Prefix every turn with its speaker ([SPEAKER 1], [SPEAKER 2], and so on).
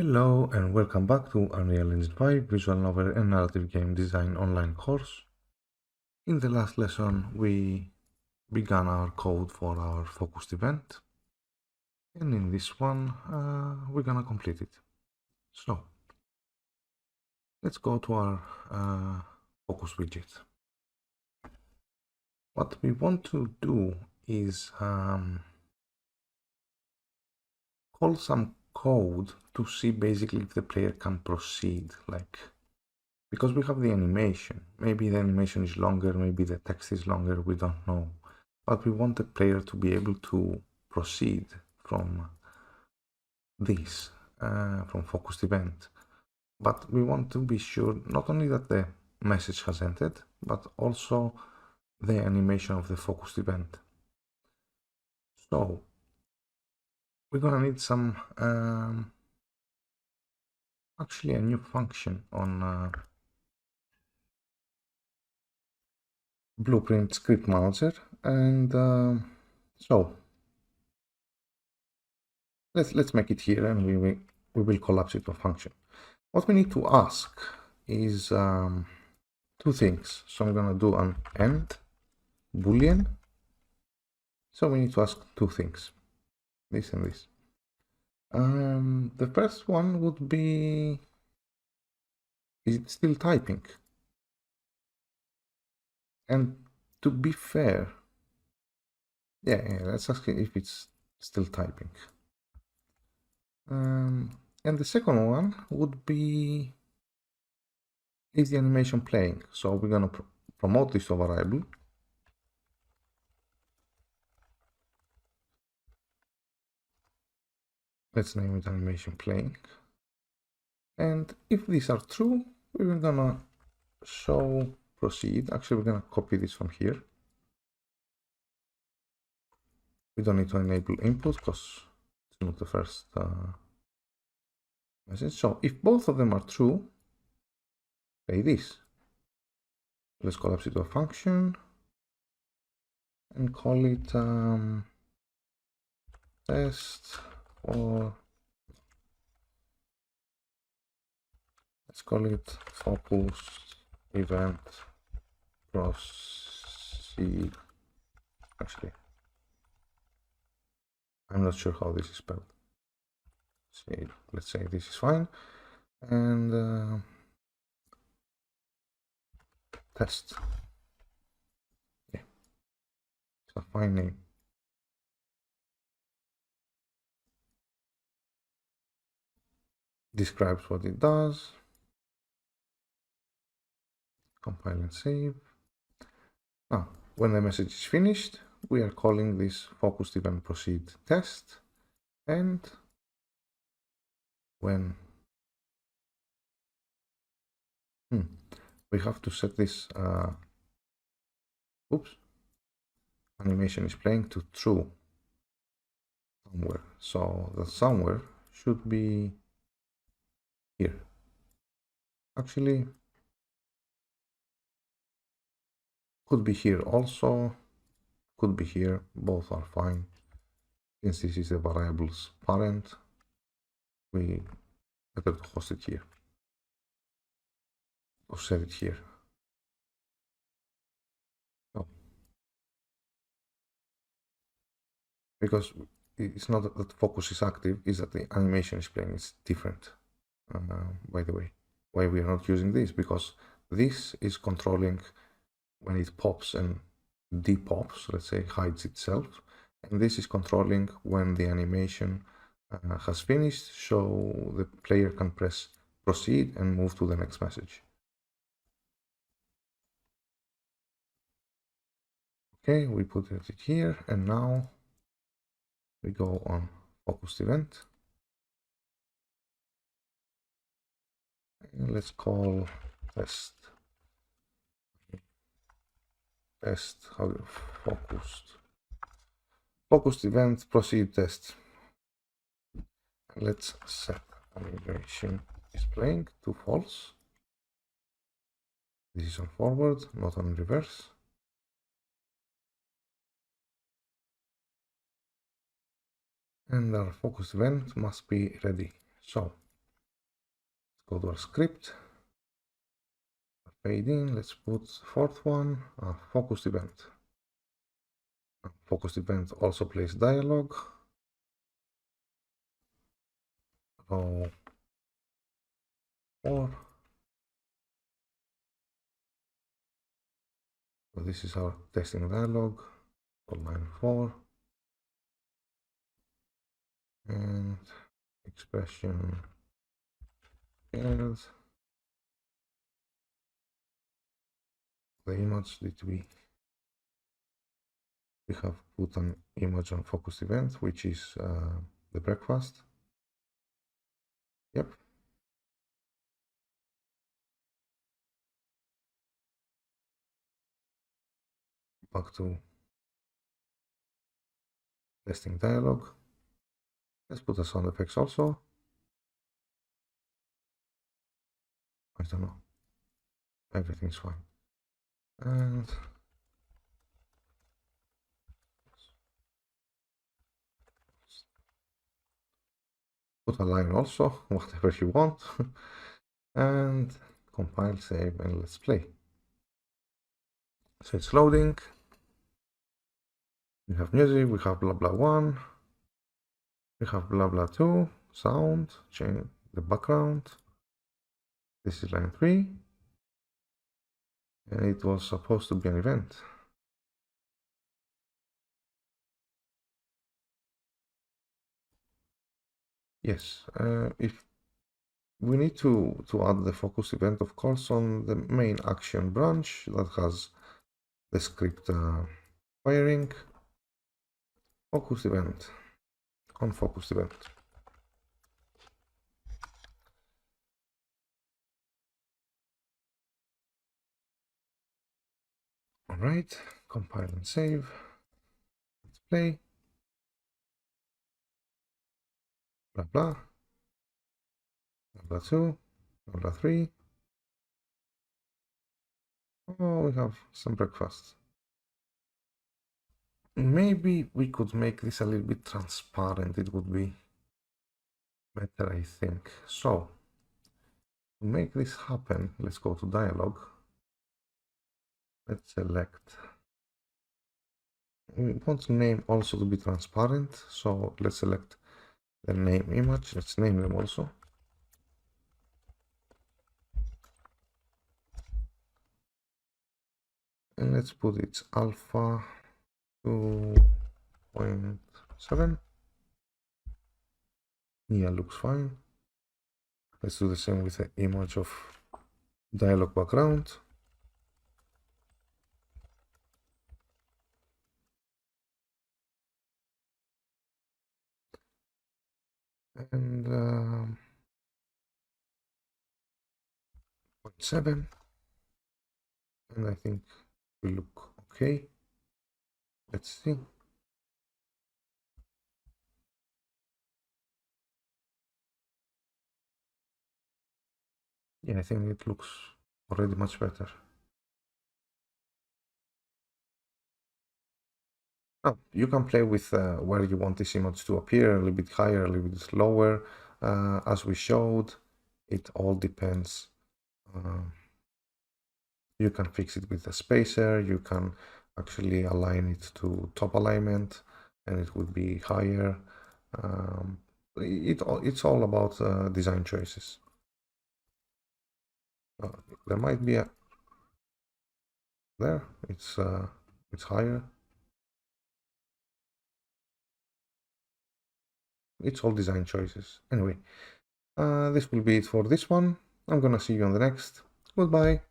[SPEAKER 1] Hello and welcome back to Unreal Engine 5 visual novel and narrative game design online course. In the last lesson we began our code for our focused event, and in this one we're gonna complete it. So let's go to our focus widget. What we want to do is call some code to see basically if the player can proceed, because we have the animation. Maybe the animation is longer, maybe the text is longer, we don't know. But we want the player to be able to proceed from this, from focused event. But we want to be sure not only that the message has ended, but also the animation of the focused event. So we're gonna need some, actually a new function on Blueprint Script Manager, and so let's make it here, and we will collapse it to a function. What we need to ask is two things. So I'm gonna do an end boolean. So we need to ask two things, this and this. The first one would be, is it still typing? And to be fair, yeah, let's ask if it's still typing. And the second one would be, is the animation playing? So we're gonna promote this to a variable. Let's name it animation playing. And if these are true, we're gonna show proceed. Actually, we're gonna copy this from here. We don't need to enable input because it's not the first message. So if both of them are true, say this. Let's collapse it to a function and call it test, or let's call it focus event proceed. Actually, I'm not sure how this is spelled. Let's say this is fine, and test. Yeah, it's a fine name. Describes what it does. Compile and save. Now, when the message is finished, we are calling this focused event proceed test, and when we have to set this animation is playing to true somewhere. So the somewhere should be here. Actually, could be here also, could be here, both are fine. Since this is a variable's parent, we better to host it here or set it here. Oh. Because it's not that focus is active, is that the animation is playing. It's different, by the way. Why we are not using this? Because this is controlling when it pops and depops, let's say hides itself, and this is controlling when the animation has finished, so the player can press proceed and move to the next message. Okay, we put it here, and now we go on focused event. And let's call test how focused event proceed test. Let's set animation is playing to false. This is on forward, not on reverse. And our focus event must be ready. So go to our script, fade in, let's put fourth one, focused event. Focused event also plays dialogue. So 4. So this is our testing dialogue for line 4. And expression else. The image that we have put an image on focus event, which is the breakfast. Yep. Back to testing dialogue. Let's put a sound effects also. I don't know. Everything's fine. And put a line also, whatever you want. And compile, save, and let's play. So it's loading. We have music, we have blah blah 1, we have blah blah 2, sound, change the background. This is line 3. And it was supposed to be an event. Yes, if we need to add the focus event, of course, on the main action branch that has the script firing. Focus event, on focus event. All right, compile and save. Let's play. Blah blah. Blah blah 2. Blah blah 3. Oh, we have some breakfast. Maybe we could make this a little bit transparent. It would be better, I think. So, to make this happen, let's go to dialog. Let's select. We want name also to be transparent. So let's select the name image. Let's name them also. And let's put its alpha 2.7. Yeah, looks fine. Let's do the same with the image of dialog background. And 0.7. And I think we look okay. Let's see. Yeah, I think it looks already much better. Oh, you can play with where you want this image to appear, a little bit higher, a little bit lower. As we showed, it all depends. You can fix it with a spacer, you can actually align it to top alignment and it would be higher. It's all about design choices. There might be a... There, it's higher. It's all design choices. Anyway, this will be it for this one. I'm gonna see you on the next. Goodbye.